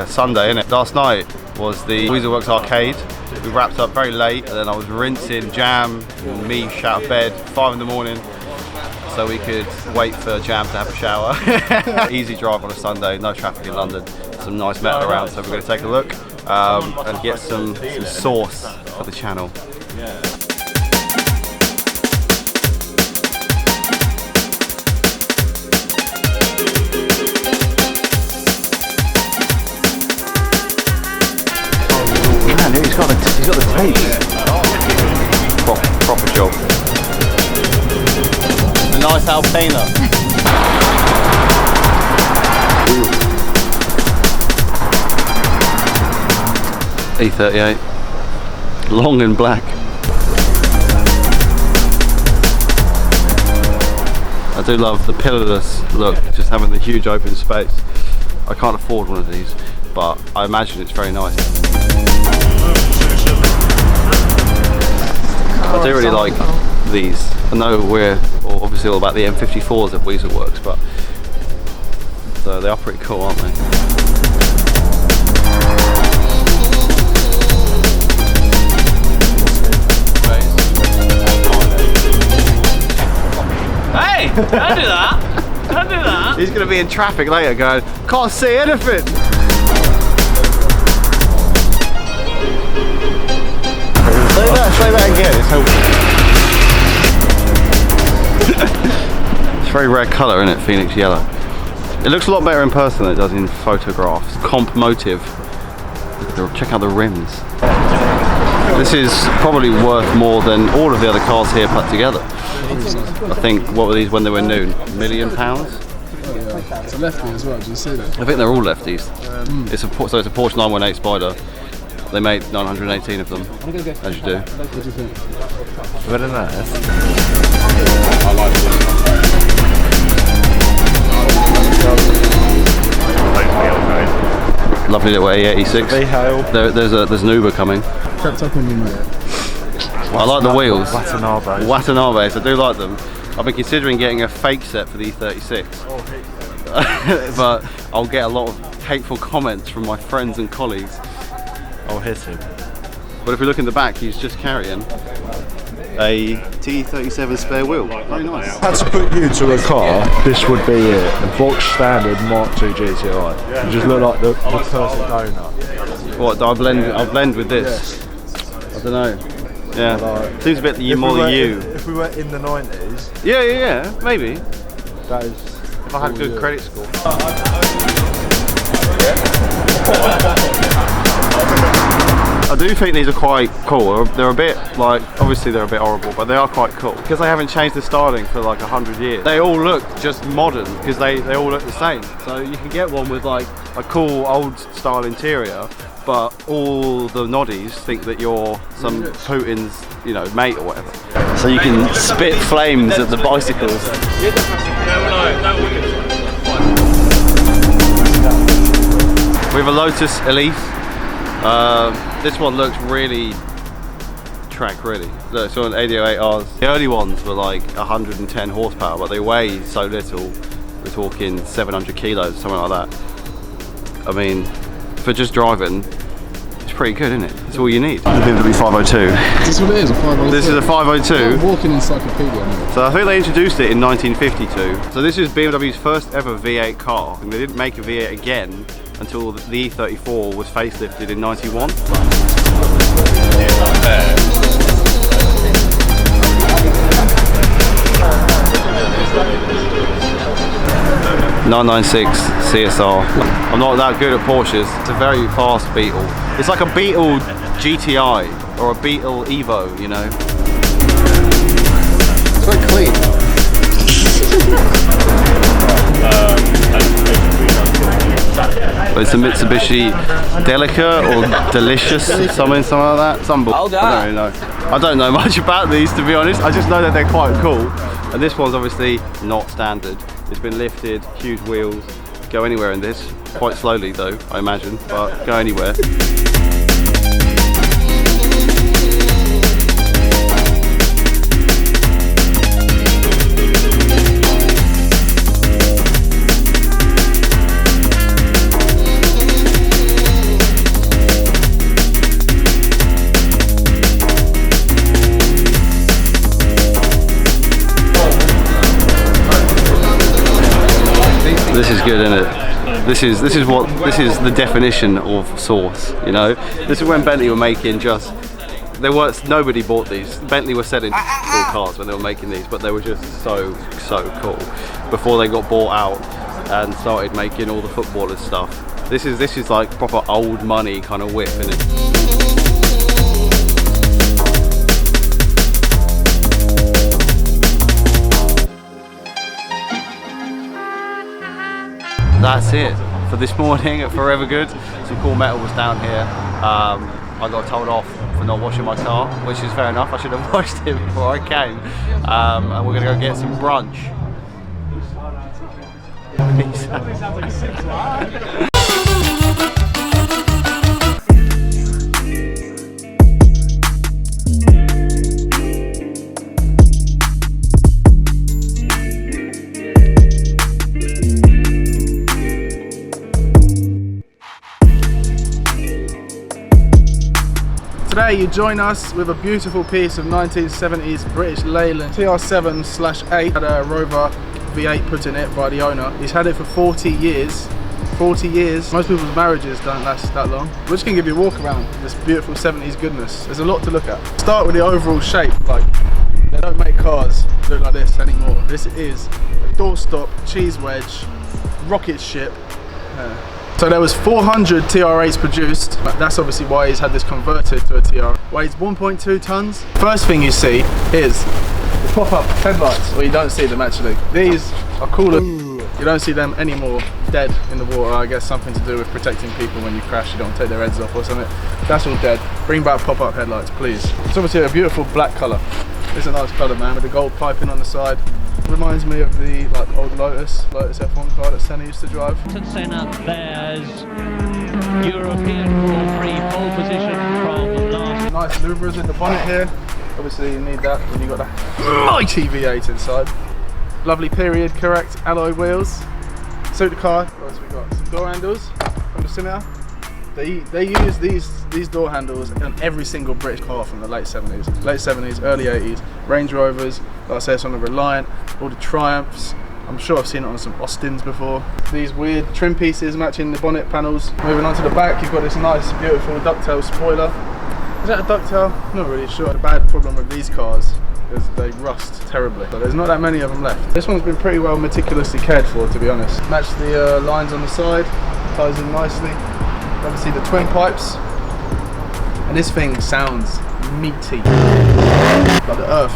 Sunday, innit? Last night was the Weaselworks arcade. We wrapped up very late, and then I was rinsing Jam and me out of bed 5 in the morning so we could wait for Jam to have a shower. Easy drive on a Sunday, no traffic in London, some nice metal around, so we're going to take a look and get some sauce for the channel. He's got the taste. Proper job. A nice Alpina. E38. Long and black. I do love the pillarless look, just having the huge open space. I can't afford one of these, but I imagine it's very nice. I do really like these. I know we're obviously all about the M54s at Weaselworks, but they are pretty cool, aren't they? Hey! Don't do that! Don't do that! He's going to be in traffic later going, can't see anything! Say that again, it's helpful. It's very rare colour, isn't it? Phoenix yellow. It looks a lot better in person than it does in photographs. Comp motive. Check out the rims. This is probably worth more than all of the other cars here put together. I think, what were these when they were new? £1 million? It's a lefty as well, did you see that? I think they're all lefties. It's a Porsche 918 Spider. They made 918 of them, as you do. What do you think? Very nice. I like it. Lovely little A86. There's an Uber coming. Crept up on you, mate. I like the wheels. Watanabes. I do like them. I've been considering getting a fake set for the E36. But I'll get a lot of hateful comments from my friends and colleagues. I'll hit him. But if we look in the back, he's just carrying a T37 spare wheel. Very nice. If I had to put you to a car, this would be it. A box standard Mark II GTI. You just look like the perfect donut. What, I'll blend with this? I don't know. Yeah. Like, seems a bit more than you. If we were in the 90s. Yeah, maybe. That is. If I had a good credit score. I do think these are quite cool. They're a bit like, obviously they're a bit horrible, but they are quite cool because they haven't changed the styling for like 100 years. They all look just modern because they all look the same. So you can get one with like a cool old style interior, but all the noddies think that you're some Putin's, mate or whatever. So you can spit flames at the bicycles. We have a Lotus Elise. This one looks really track ready. Look, it's on 808Rs. The early ones were like 110 horsepower, but they weigh so little. We're talking 700 kilos, something like that. I mean, for just driving, it's pretty good, isn't it? That's all you need. The BMW 502. Is this what it is, a 502? This is a 502. Like a walking encyclopedia. So I think they introduced it in 1952. So this is BMW's first ever V8 car, and they didn't make a V8 again until the E34 was facelifted in 91. 996 CSR. I'm not that good at Porsches. It's a very fast Beetle. It's like a Beetle GTI or a Beetle Evo, It's very clean. But it's a Mitsubishi Delica or Delicious, something like that. I don't really know. I don't know much about these, to be honest. I just know that they're quite cool. And this one's obviously not standard. It's been lifted, huge wheels. Go anywhere in this. Quite slowly though, I imagine, but go anywhere. This is good, isn't it? This is the definition of sauce. You know, this is when Bentley were making just. Nobody bought these. Bentley were selling cool cars when they were making these, but they were just so cool before they got bought out and started making all the footballers stuff. This is like proper old money kind of whip, isn't it? That's it for this morning at Forever Good. Some cool metal was down here. I got told off for not washing my car, which is fair enough. I should have washed it before I came. And we're gonna go get some brunch. Today you join us with a beautiful piece of 1970s British Leyland TR7/8. Had a Rover V8 put in it by the owner. He's had it for 40 years. 40 years. Most people's marriages don't last that long. We're just gonna give you a walk around this beautiful 70s goodness. There's a lot to look at. Start with the overall shape. Like, they don't make cars look like this anymore. This is a doorstop cheese wedge rocket ship. So there was 400 TR8s produced. That's obviously why he's had this converted to a TR. Weighs 1.2 tons. First thing you see is the pop-up headlights. Well, you don't see them actually. These are cooler. You don't see them anymore dead in the water. I guess something to do with protecting people when you crash. You don't take their heads off or something. That's all dead. Bring back pop-up headlights, please. It's obviously a beautiful black colour. It's a nice colour, man, with the gold piping on the side. Reminds me of the old Lotus F1 car that Senna used to drive. Senna, there's European Grand Prix pole position from last. Nice louvers in the bonnet here. Obviously you need that when you've got that mighty V8 inside. Lovely period correct alloy wheels. Suit the car. What else we got? Some door handles from the Senna. They use these door handles on every single British car from the late 70s, early 80s. Range Rovers, like I say, it's on the Reliant, all the Triumphs. I'm sure I've seen it on some Austins before. These weird trim pieces matching the bonnet panels. Moving on to the back, you've got this nice, beautiful ducktail spoiler. Is that a ducktail? Not really sure. The bad problem with these cars is they rust terribly. So there's not that many of them left. This one's been pretty well meticulously cared for, to be honest. Match the lines on the side, ties in nicely. Obviously the twin pipes, and this thing sounds meaty, like the earth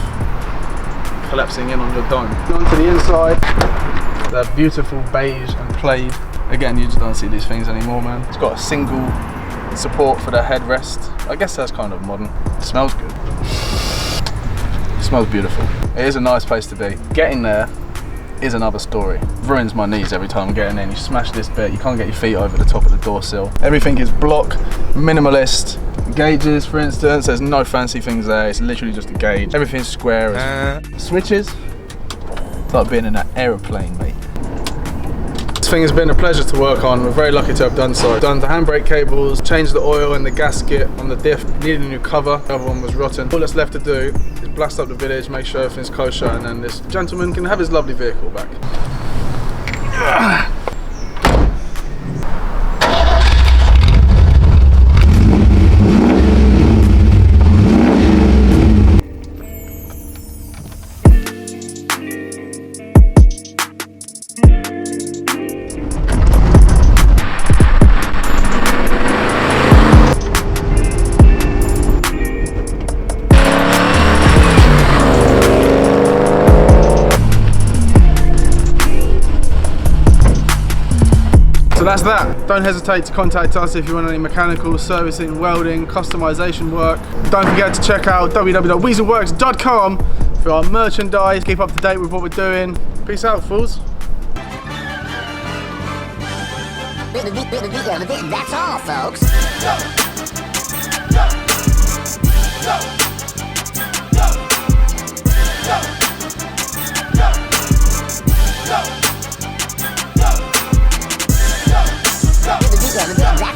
collapsing in on your dome. On to the inside, they're beautiful beige and plaid. Again, you just don't see these things anymore, man. It's got a single support for the headrest. I guess that's kind of modern. It smells good. It smells beautiful. It is a nice place to be. Getting there is another story. Ruins my knees every time I'm getting in. You smash this bit, you can't get your feet over the top of the door sill. Everything is block, minimalist. Gauges, for instance, there's no fancy things there. It's literally just a gauge. Everything's square. Switches, it's like being in an aeroplane, mate. This thing has been a pleasure to work on. We're very lucky to have done so. Done the handbrake cables, changed the oil in the gasket on the diff, needed a new cover. The other one was rotten. All that's left to do is blast up the village, make sure everything's kosher, and then this gentleman can have his lovely vehicle back. That's that. Don't hesitate to contact us if you want any mechanical, servicing, welding, customization work. Don't forget to check out www.weaselworks.com for our merchandise. Keep up to date with what we're doing. Peace out, fools. That's all, folks. That's